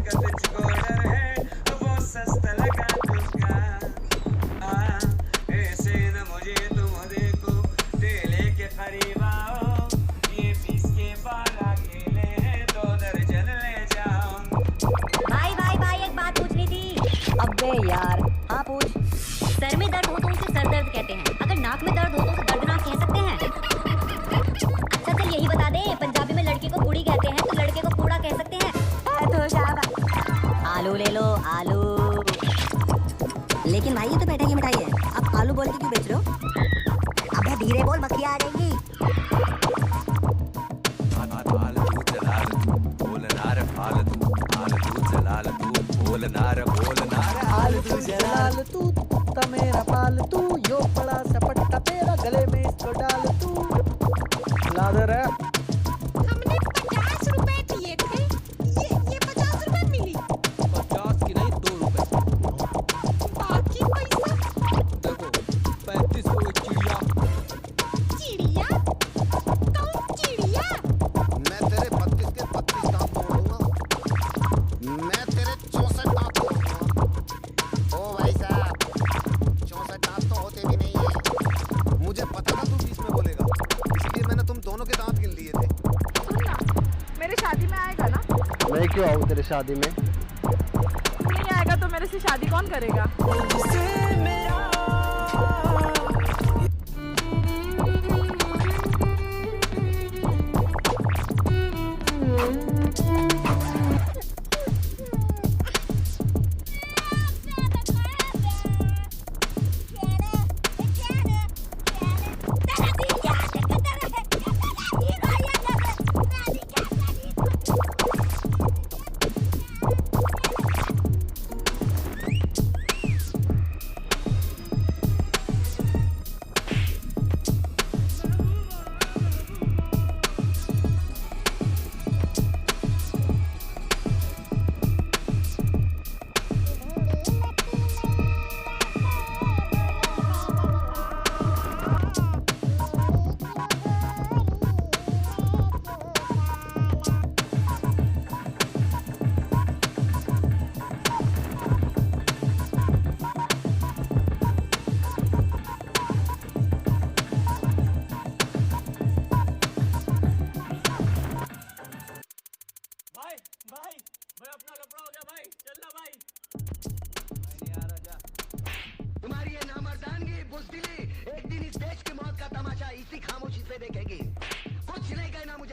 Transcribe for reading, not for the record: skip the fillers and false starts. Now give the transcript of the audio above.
का तुझको डर है वो सस्ता लगा दूंगा। ऐसे न मुझे तुम देखो तेले के करीब आओ, ये 20 के 12 केले हैं 2 दर्जन ले जाओ। भाई भाई भाई एक बात पूछनी थी। अबे यार, हाँ पूछ। सर में दर्द हो तो उसे सर दर्द कहते हैं, अगर नाक में दर्द हो तो उसे दर्दनाक कह सकते हैं। अच्छा चल यही बता दे, पंजाबी में लड़की को बूढ़ी कहते हैं तो लड़के को कूड़ा कह सकते हैं। तो शाबाश। आलू ले लो आलू। लेकिन भाई ये तो पेठे की मिठाई है, आप आलू बोल के क्यों बेच रहे हो? अबे धीरे बोल, मक्खियाँ आ जाएंगी। जलाल तू कुत्ता मेरा पालतू, यो बड़ा सपट्टा तेरा गले में इसको डाल तू। लादर है। हमने 50 रुपए दिए थे, ये 50 रुपए मिली। 50 की नहीं 2 रुपए। बाकी पैसा देखो 35 को एक चिड़िया। चिड़िया? कौन चिड़िया? मैं तेरे 32 के 32 दांत तोड़ूंगा। मैं तेरे 64 दांत तोड़ूंगा। ओ भाई साहब, 64 दांत तो होते भी नहीं है। मुझे पता था तू 20 में बोलेगा, इसलिए मैंने तुम दोनों के दांत गिन लिए थे। सुन ना, मेरे शादी में आएगा ना? मैं क्यों आऊँ तेरे शादी में? तू नहीं आएगा तो मेरे से शादी कौन करेगा? भाई अपना लफड़ा हो गया भाई, चलना भाई। तुम्हारी ये नामर्दानगी बुज़दिली एक दिन इस देश की मौत का तमाशा इसी खामोशी से देखेगी। कुछ नहीं कहना मुझे।